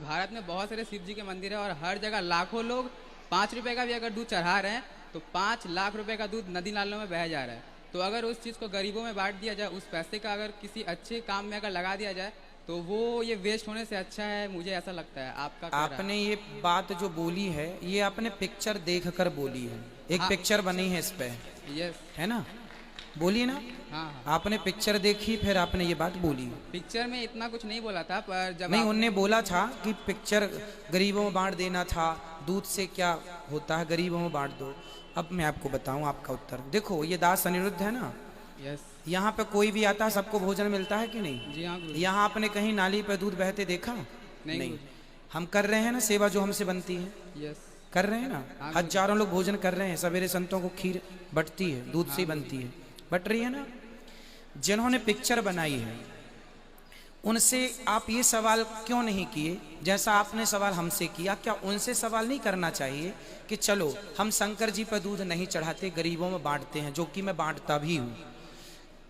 भारत में बहुत सारे शिव जी के मंदिर है और हर जगह लाखों लोग 5 रुपए का भी अगर दूध चढ़ा रहे हैं तो 5 लाख रुपए का दूध नदी नालों में बह जा रहा है। तो अगर उस चीज़ को गरीबों में बांट दिया जाए, उस पैसे का अगर किसी अच्छे काम में अगर लगा दिया जाए तो वो ये वेस्ट होने से अच्छा है, मुझे ऐसा लगता है। आपका क्या राय है? आपने ये बात जो बोली है ये आपने पिक्चर देखकर बोली है, एक हाँ। पिक्चर बनी है इस पे, यस। है ना? बोलिए ना, हाँ हाँ। आपने पिक्चर देखी फिर आपने ये बात बोली। पिक्चर में इतना कुछ नहीं बोला था, पर जब नहीं, आप- उनने बोला था कि पिक्चर गरीबों में बांट देना था, दूध से क्या होता है, गरीबों में बांट दो। अब मैं आपको बताऊं आपका उत्तर। देखो ये दास अनिरुद्ध है ना, यस। यहाँ पे कोई भी आता है सबको भोजन मिलता है कि नहीं? जी हाँ गुरु। यहाँ आपने कहीं नाली पे दूध बहते देखा? नहीं नहीं। गुरुजी। हम कर रहे हैं ना सेवा जो हमसे बनती है, यस। कर रहे हैं ना, हाँ, हजारों लोग भोजन कर रहे हैं, सवेरे संतों को खीर बटती है, दूध से ही बनती है, बट रही है ना। जिन्होंने पिक्चर बनाई है उनसे आप ये सवाल क्यों नहीं किए जैसा आपने सवाल हमसे किया? क्या उनसे सवाल नहीं करना चाहिए कि चलो हम शंकर जी पर दूध नहीं चढ़ाते, गरीबों में बांटते हैं, जो कि मैं बांटता भी हूँ।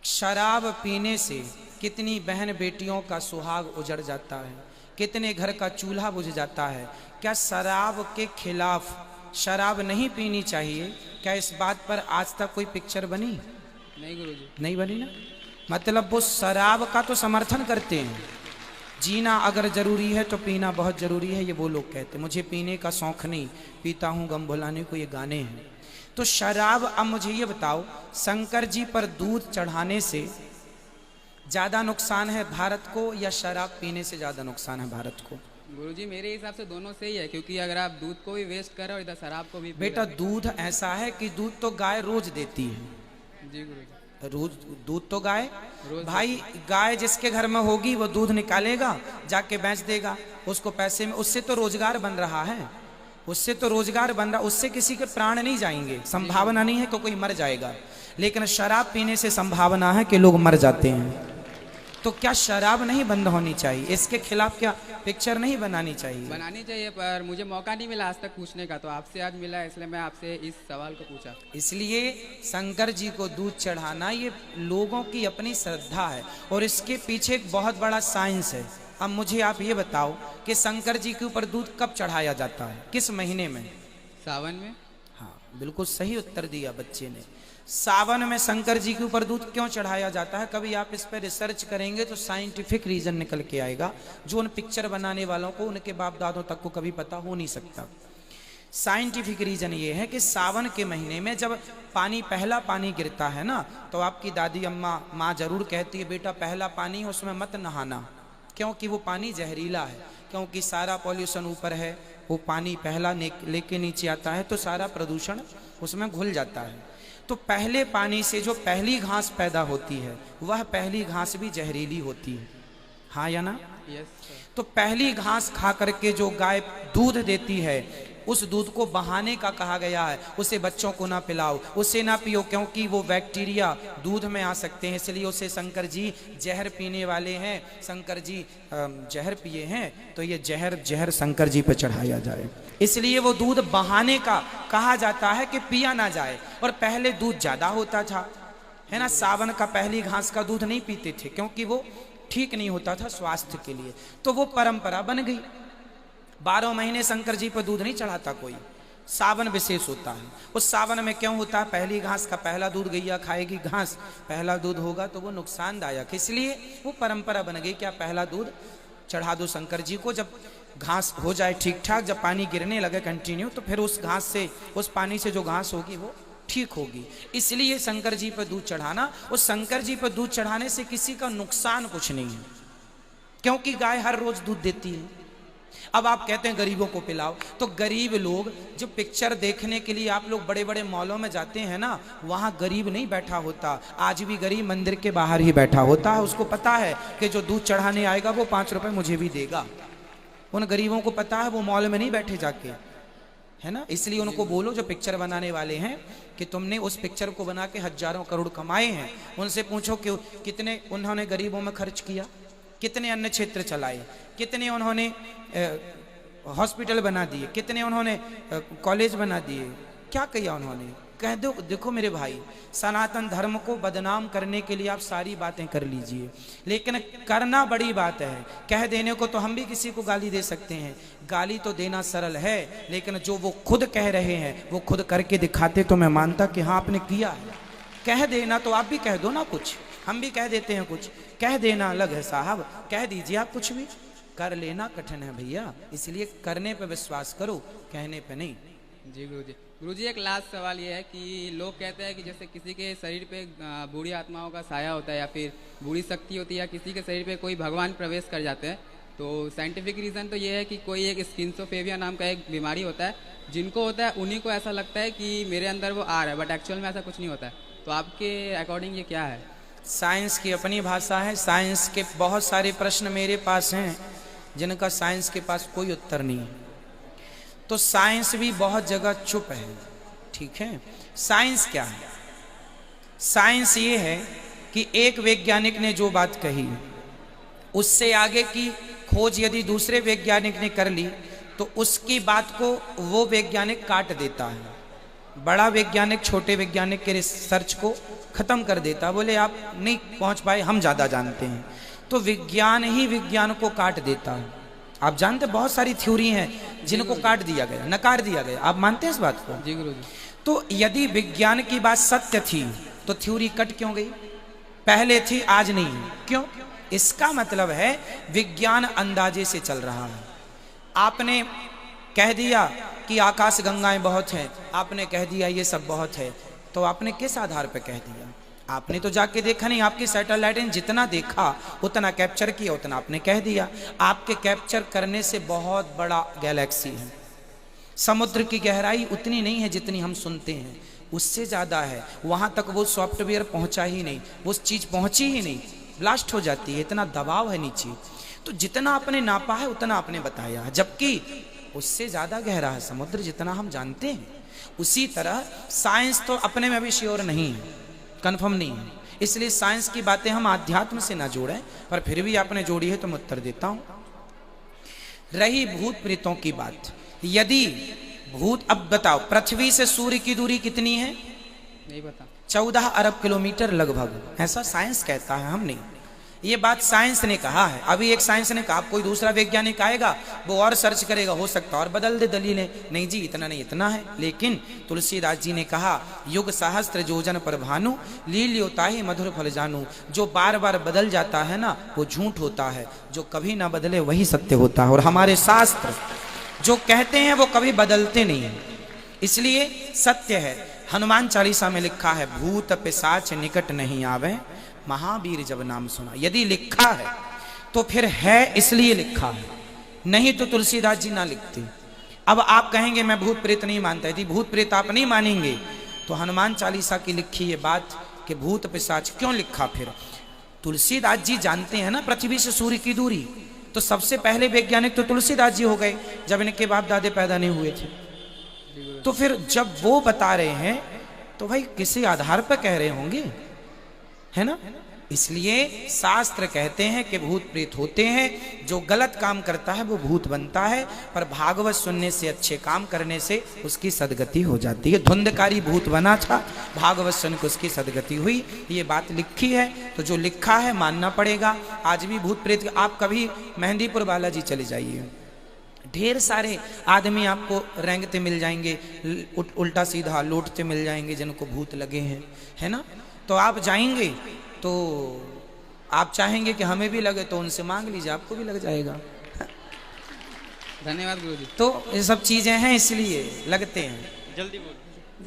शराब पीने से कितनी बहन बेटियों का सुहाग उजड़ जाता है, कितने घर का चूल्हा बुझ जाता है। क्या शराब के खिलाफ शराब नहीं पीनी चाहिए? क्या इस बात पर आज तक कोई पिक्चर बनी? नहीं गुरुजी। नहीं बनी ना। मतलब वो शराब का तो समर्थन करते हैं, जीना अगर जरूरी है तो पीना बहुत जरूरी है, ये वो लोग कहते हैं। मुझे पीने का शौक नहीं, पीता हूँ गम भुलाने को, ये गाने हैं। तो शराब, अब मुझे ये बताओ, शंकर जी पर दूध चढ़ाने से ज्यादा नुकसान है भारत को या शराब पीने से ज्यादा नुकसान है भारत को? गुरुजी मेरे हिसाब से दोनों सही है, क्योंकि अगर आप दूध को भी वेस्ट कर रहे हो इधर शराब को भी पी बेटा रहे दूध ऐसा है कि दूध तो गाय रोज देती है, हो। जी गुरुजी। रोज दूध तो गाय, रोज भाई गाय जिसके घर में होगी वो दूध निकालेगा, जाके बेच देगा, उसको पैसे में, उससे तो रोजगार बन रहा है, उससे तो रोजगार बन रहा, उससे किसी के प्राण नहीं जाएंगे, संभावना नहीं है कि कोई मर जाएगा। लेकिन शराब पीने से संभावना है कि लोग मर जाते हैं। तो क्या शराब नहीं बंद होनी चाहिए? इसके खिलाफ क्या पिक्चर नहीं बनानी चाहिए? बनानी चाहिए, पर मुझे मौका नहीं मिला आज तक पूछने का, तो आपसे आज मिला, इसलिए मैं आपसे इस सवाल को पूछा। इसलिए शंकर जी को दूध चढ़ाना ये लोगों की अपनी श्रद्धा है और इसके पीछे एक बहुत बड़ा साइंस है। अब मुझे आप ये बताओ कि शंकर जी के ऊपर दूध कब चढ़ाया जाता है, किस महीने में? सावन में। हाँ बिल्कुल सही उत्तर दिया बच्चे ने। सावन में शंकर जी के ऊपर दूध क्यों चढ़ाया जाता है? कभी आप इस पर रिसर्च करेंगे तो साइंटिफिक रीजन निकल के आएगा, जो उन पिक्चर बनाने वालों को, उनके बाप दादों तक को कभी पता हो नहीं सकता। साइंटिफिक रीजन ये है कि सावन के महीने में जब पानी, पहला पानी गिरता है ना, तो आपकी दादी अम्मा माँ जरूर कहती है बेटा पहला पानी है उसमें मत नहाना, क्योंकि वो पानी जहरीला है, क्योंकि सारा पॉल्यूशन ऊपर है, वो पानी पहला लेके नीचे आता है तो सारा प्रदूषण उसमें घुल जाता है। तो पहले पानी से जो पहली घास पैदा होती है वह पहली घास भी जहरीली होती है, हाँ या ना? यस। तो पहली घास खा करके जो गाय दूध देती है उस दूध को बहाने का कहा गया है, उसे बच्चों को ना पिलाओ, उसे ना पियो, क्योंकि वो बैक्टीरिया दूध में आ सकते हैं, इसलिए उसे शंकर जी जहर पीने वाले हैं, शंकर जी जहर पिए हैं, तो ये जहर शंकर जी पर चढ़ाया जाए, इसलिए वो दूध बहाने का कहा जाता है कि पिया ना जाए। और पहले दूध ज्यादा होता था, है ना, सावन का पहली घास का दूध नहीं पीते थे क्योंकि वो ठीक नहीं होता था स्वास्थ्य के लिए, तो वो परंपरा बन गई। 12 महीने शंकर जी पर दूध नहीं चढ़ाता कोई, सावन विशेष होता है। उस सावन में क्यों होता है? पहली घास का पहला दूध, गैया खाएगी घास, पहला दूध होगा तो वो नुकसानदायक, इसलिए वो परंपरा बन गई। क्या पहला दूध चढ़ा दो शंकर जी को, जब घास हो जाए ठीक ठाक, जब पानी गिरने लगे कंटिन्यू, तो फिर उस घास से, उस पानी से जो घास होगी वो ठीक होगी। इसलिए शंकर जी पर दूध चढ़ाना, उस शंकर जी पर दूध चढ़ाने से किसी का नुकसान कुछ नहीं है, क्योंकि गाय हर रोज दूध देती है। अब आप कहते हैं गरीबों को पिलाओ, तो गरीब लोग जो पिक्चर देखने के लिए आप लोग बड़े बड़े मॉलों में जाते हैं ना, वहां गरीब नहीं बैठा होता, आज भी गरीब मंदिर के बाहर ही बैठा होता है। उसको पता है कि जो दूध चढ़ाने आएगा वो 5 रुपए मुझे भी देगा। उन गरीबों को पता है, वो मॉल में नहीं बैठे जाके, है ना। इसलिए उनको बोलो जो पिक्चर बनाने वाले हैं कि तुमने उस पिक्चर को बना के हजारों करोड़ कमाए हैं, उनसे पूछो कि कितने उन्होंने गरीबों में खर्च किया, कितने अन्य क्षेत्र चलाए, कितने उन्होंने हॉस्पिटल बना दिए, कितने उन्होंने कॉलेज बना दिए, क्या किया उन्होंने? कह दो, देखो मेरे भाई, सनातन धर्म को बदनाम करने के लिए आप सारी बातें कर लीजिए, लेकिन करना बड़ी बात है। कह देने को तो हम भी किसी को गाली दे सकते हैं, गाली तो देना सरल है, लेकिन जो वो खुद कह रहे हैं वो खुद करके दिखाते तो मैं मानता कि हाँ आपने किया है। कह देना तो आप भी कह दो ना कुछ, हम भी कह देते हैं कुछ, कह देना अलग है साहब, कह दीजिए आप कुछ भी, कर लेना कठिन है भैया, इसलिए करने पे विश्वास करो, कहने पे नहीं। जी गुरुजी एक लास्ट सवाल ये है कि लोग कहते हैं कि जैसे किसी के शरीर पे बूढ़ी आत्माओं का साया होता है या फिर बूढ़ी शक्ति होती है या किसी के शरीर पे कोई भगवान प्रवेश कर जाते हैं, तो साइंटिफिक रीज़न तो ये है कि कोई एक स्किन्सोफेबिया नाम का एक बीमारी होता है, जिनको होता है उन्हीं को ऐसा लगता है कि मेरे अंदर वो आ रहा है, बट एक्चुअल में ऐसा कुछ नहीं होता है। तो आपके अकॉर्डिंग ये क्या है? साइंस की अपनी भाषा है, साइंस के बहुत सारे प्रश्न मेरे पास हैं जिनका साइंस के पास कोई उत्तर नहीं है। तो साइंस भी बहुत जगह चुप है, ठीक है। साइंस क्या है? साइंस ये है कि एक वैज्ञानिक ने जो बात कही उससे आगे की खोज यदि दूसरे वैज्ञानिक ने कर ली तो उसकी बात को वो वैज्ञानिक काट देता है। बड़ा वैज्ञानिक छोटे वैज्ञानिक के रिसर्च को खत्म कर देता, बोले आप नहीं पहुंच पाए, हम ज्यादा जानते हैं। तो विज्ञान ही विज्ञान को काट देता है। आप जानते बहुत सारी थ्योरी हैं जिनको काट दिया गया, नकार दिया गया, आप मानते हैं इस बात को? जी गुरुजी। तो यदि विज्ञान की बात सत्य थी तो थ्योरी कट क्यों गई? पहले थी आज नहीं, क्यों? इसका मतलब है विज्ञान अंदाजे से चल रहा है। आपने कह दिया कि आकाश गंगाएं बहुत हैं, आपने कह दिया ये सब बहुत है, तो आपने किस आधार पर कह दिया? आपने तो जाके देखा नहीं, आपकी सैटेलाइट ने जितना देखा उतना कैप्चर किया, उतना आपने कह दिया। आपके कैप्चर करने से बहुत बड़ा गैलेक्सी है, समुद्र की गहराई उतनी नहीं है जितनी हम सुनते हैं, उससे ज़्यादा है। वहाँ तक वो सॉफ्टवेयर पहुँचा ही नहीं, वो चीज़ पहुँची ही नहीं, ब्लास्ट हो जाती है, इतना दबाव है नीचे। तो जितना आपने नापा है उतना आपने बताया, जबकि उससे ज़्यादा गहरा है समुद्र जितना हम जानते हैं। उसी तरह साइंस तो अपने में भी श्योर नहीं है, कन्फर्म नहीं है, इसलिए साइंस की बातें हम आध्यात्म से ना जोड़ें, पर फिर भी आपने जोड़ी है तो मैं उत्तर देता हूं। रही भूत प्रेतों की बात, यदि भूत, अब बताओ पृथ्वी से सूर्य की दूरी कितनी है? नहीं पता। 14 अरब किलोमीटर लगभग, ऐसा साइंस कहता है, हम नहीं। ये बात साइंस ने कहा है। अभी एक साइंस ने कहा, कोई दूसरा वैज्ञानिक आएगा वो और सर्च करेगा, हो सकता और बदल दे दलीलें, नहीं जी इतना नहीं इतना है। लेकिन तुलसीदास जी ने कहा, युग सहस्त्र योजन पर भानु लील्योता ही मधुर फल जानू। जो बार बार बदल जाता है ना वो झूठ होता है, जो कभी ना बदले वही सत्य होता है। और हमारे शास्त्र जो कहते हैं वो कभी बदलते नहीं है, इसलिए सत्य है। हनुमान चालीसा में लिखा है, भूत पिशाच निकट नहीं आवे महावीर जब नाम सुना। यदि लिखा है तो फिर है इसलिए लिखा है, नहीं तो तुलसीदास जी ना लिखते। अब आप कहेंगे मैं भूत प्रेत नहीं मानता, यदि भूत प्रेत आप नहीं मानेंगे तो हनुमान चालीसा की लिखी ये बात कि भूत पिशाच क्यों लिखा? फिर तुलसीदास जी जानते हैं ना पृथ्वी से सूर्य की दूरी, तो सबसे पहले वैज्ञानिक तो तुलसीदास जी हो गए जब इनके बाप दादे पैदा नहीं हुए थे। तो फिर जब वो बता रहे हैं तो भाई किसी आधार पर कह रहे होंगे, है ना? इसलिए शास्त्र कहते हैं कि भूत प्रेत होते हैं, जो गलत काम करता है वो भूत बनता है, पर भागवत सुनने से, अच्छे काम करने से उसकी सदगति हो जाती है। धुंधकारी भूत बना था, भागवत सुन के उसकी सदगति हुई, ये बात लिखी है, तो जो लिखा है मानना पड़ेगा। आज भी भूत प्रेत, आप कभी मेहंदीपुर बालाजी चले जाइए, ढेर सारे आदमी आपको रेंगते मिल जाएंगे, उल्टा सीधा लौटते मिल जाएंगे जिनको भूत लगे हैं, है ना? तो आप जाएंगे तो आप चाहेंगे कि हमें भी लगे, तो उनसे मांग लीजिए, आपको भी लग जाएगा। धन्यवाद गुरुजी। तो ये सब चीजें हैं इसलिए लगते हैं। जल्दी बोल।